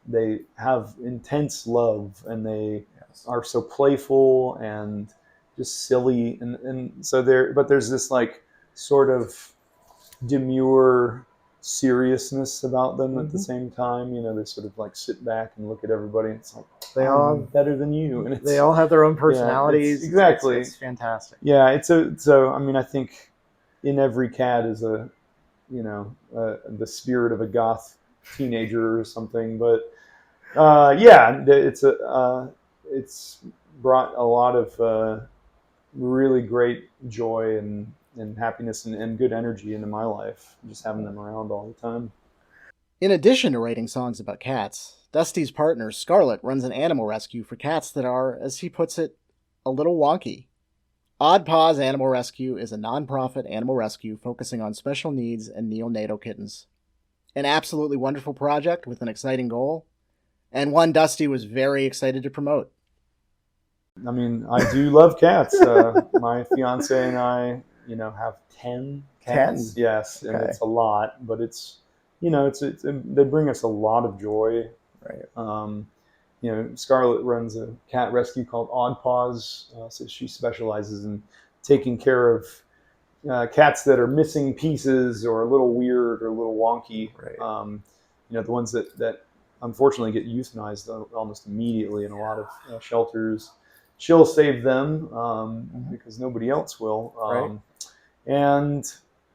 They have intense love, and they are so playful and just silly, and so there's this like sort of demure seriousness about them at the same time. They sort of like sit back and look at everybody, and it's like, they all have better than you, and they all have their own personalities. Exactly. It's fantastic. Yeah, so I mean, I think in every cat is the spirit of a goth teenager or something. But it's brought a lot of really great joy and happiness and good energy into my life, just having them around all the time. In addition to writing songs about cats, Dusty's partner, Scarlett, runs an animal rescue for cats that are, as he puts it, a little wonky. Odd Paws Animal Rescue is a non-profit animal rescue focusing on special needs and neonatal kittens. An absolutely wonderful project with an exciting goal, and one Dusty was very excited to promote. I mean, I do love cats. My fiance and I, have 10 cats. 10? Yes, Okay. And it's a lot, but it's they bring us a lot of joy. Right. Scarlett runs a cat rescue called Odd Paws, so she specializes in taking care of cats that are missing pieces or a little weird or a little wonky. Right. The ones that unfortunately get euthanized almost immediately in a lot of shelters. She'll save them because nobody else will. Right. And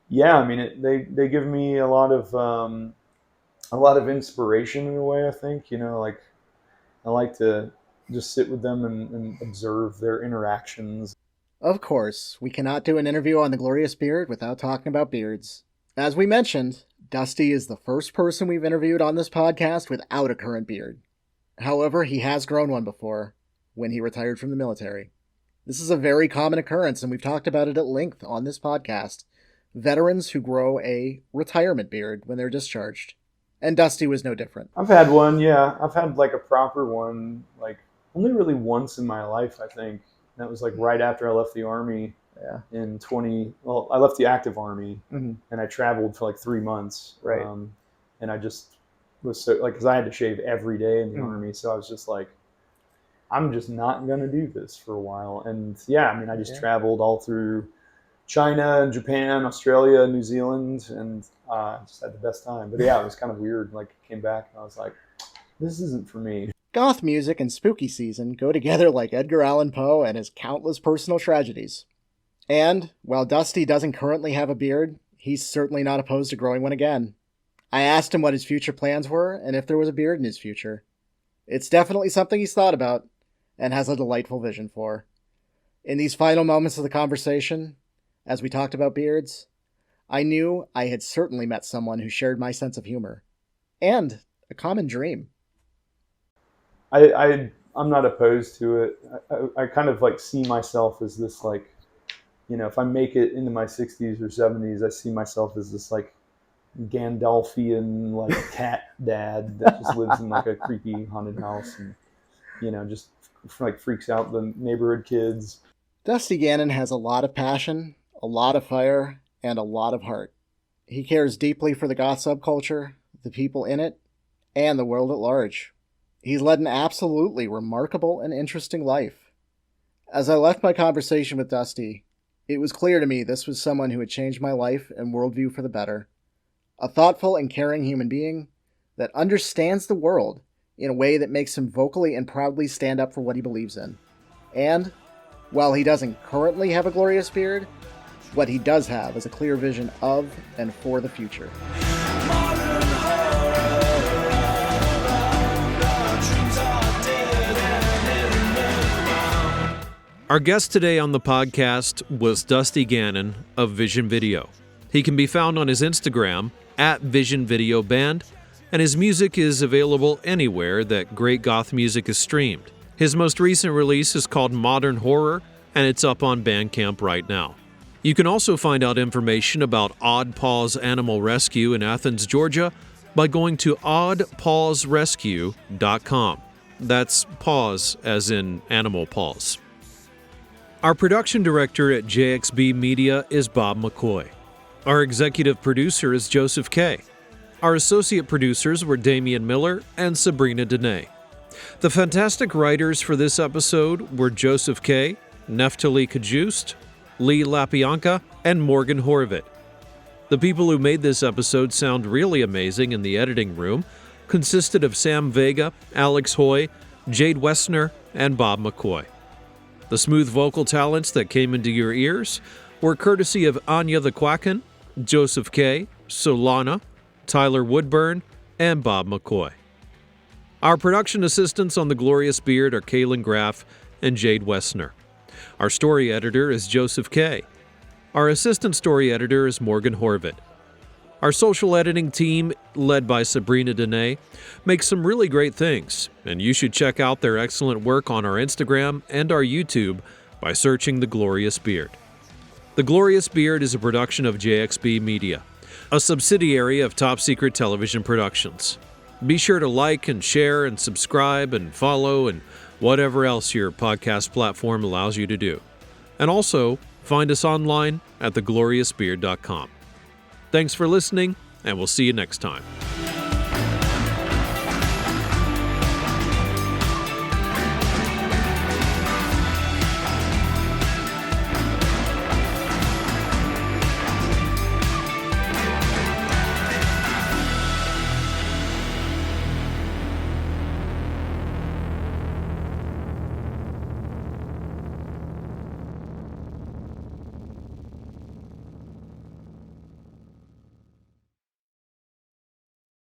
yeah, I mean, they give me a lot of inspiration in a way. I think, like I like to just sit with them and observe their interactions. Of course, we cannot do an interview on the Glorious Beard without talking about beards. As we mentioned, Dusty is the first person we've interviewed on this podcast without a current beard. However, he has grown one before, when he retired from the military. This is a very common occurrence, and we've talked about it at length on this podcast. Veterans who grow a retirement beard when they're discharged. And Dusty was no different. I've had one, yeah. I've had like a proper one, like only really once in my life, I think. That was like right after I left the Army in I left the active Army, and I traveled for like 3 months. Right. And I just was so, like, because I had to shave every day in the Army, so I was just like, I'm just not going to do this for a while. And yeah, I mean, I just traveled all through China and Japan, Australia, New Zealand, and just had the best time. But yeah, it was kind of weird. Like, I came back and I was like, this isn't for me. Goth music and spooky season go together like Edgar Allan Poe and his countless personal tragedies. And, while Dusty doesn't currently have a beard, he's certainly not opposed to growing one again. I asked him what his future plans were and if there was a beard in his future. It's definitely something he's thought about and has a delightful vision for. In these final moments of the conversation, as we talked about beards, I knew I had certainly met someone who shared my sense of humor. And a common dream. I'm not opposed to it. I kind of like see myself as this, like, if I make it into my 60s or 70s, I see myself as this like Gandalfian like cat dad that just lives in like a creepy haunted house and just like freaks out the neighborhood kids. Dusty Gannon has a lot of passion, a lot of fire, and a lot of heart. He cares deeply for the goth subculture, the people in it, and the world at large. He's led an absolutely remarkable and interesting life. As I left my conversation with Dusty, it was clear to me this was someone who had changed my life and worldview for the better. A thoughtful and caring human being that understands the world in a way that makes him vocally and proudly stand up for what he believes in. And, while he doesn't currently have a glorious beard, what he does have is a clear vision of and for the future. Our guest today on the podcast was Dusty Gannon of Vision Video. He can be found on his Instagram at Vision Video Band, and his music is available anywhere that great goth music is streamed. His most recent release is called Modern Horror, and it's up on Bandcamp right now. You can also find out information about Odd Paws Animal Rescue in Athens, Georgia, by going to oddpawsrescue.com. That's paws as in animal paws. Our production director at JXB Media is Bob McCoy. Our executive producer is Joseph Kay. Our associate producers were Damian Miller and Sabrina Dene. The fantastic writers for this episode were Joseph Kay, Neftali Kajust, Lee Lapianka, and Morgan Horvit. The people who made this episode sound really amazing in the editing room consisted of Sam Vega, Alex Hoy, Jade Wessner, and Bob McCoy. The smooth vocal talents that came into your ears were courtesy of Anya the Quacken, Joseph Kay, Solana, Tyler Woodburn, and Bob McCoy. Our production assistants on The Glorious Beard are Kaylin Graff and Jade Wessner. Our story editor is Joseph Kay. Our assistant story editor is Morgan Horvit. Our social editing team, led by Sabrina Dene, makes some really great things, and you should check out their excellent work on our Instagram and our YouTube by searching The Glorious Beard. The Glorious Beard is a production of JXB Media, a subsidiary of Top Secret Television Productions. Be sure to like and share and subscribe and follow and whatever else your podcast platform allows you to do. And also, find us online at thegloriousbeard.com. Thanks for listening, and we'll see you next time.